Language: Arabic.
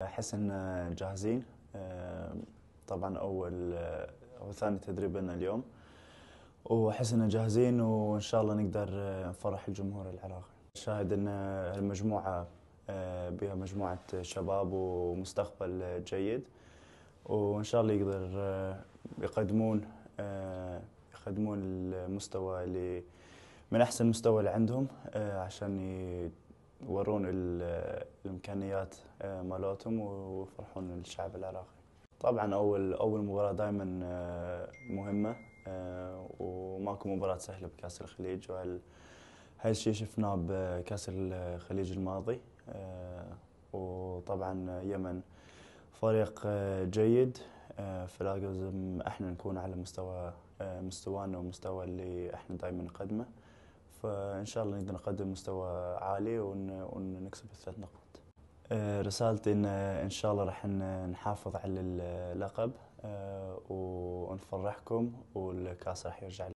أحس إن جاهزين. طبعا أول أو ثاني تدريب لنا اليوم، وأحس إن جاهزين وإن شاء الله نقدر نفرح الجمهور العراقي. شاهد إن المجموعة بها مجموعة شباب ومستقبل جيد، وإن شاء الله يقدر يقدمون المستوى اللي من أحسن مستوى اللي عندهم، عشان يورون الإمكانيات مالتهم ويفرحون الشعب العراقي. طبعا أول مباراة دائما مهمة، وماكو مباراة سهلة بكأس الخليج، هاي الشيء شفناه بكأس الخليج الماضي. وطبعا يمن فريق جيد، فلازم احنا نكون على مستوانا ومستوى اللي احنا دائما نقدمه، فإن شاء الله نقدر نقدم مستوى عالي ونكسب ال3 نقاط. رسالتي إن شاء الله راح نحافظ على اللقب، ونفرحكم، والكاس راح يرجع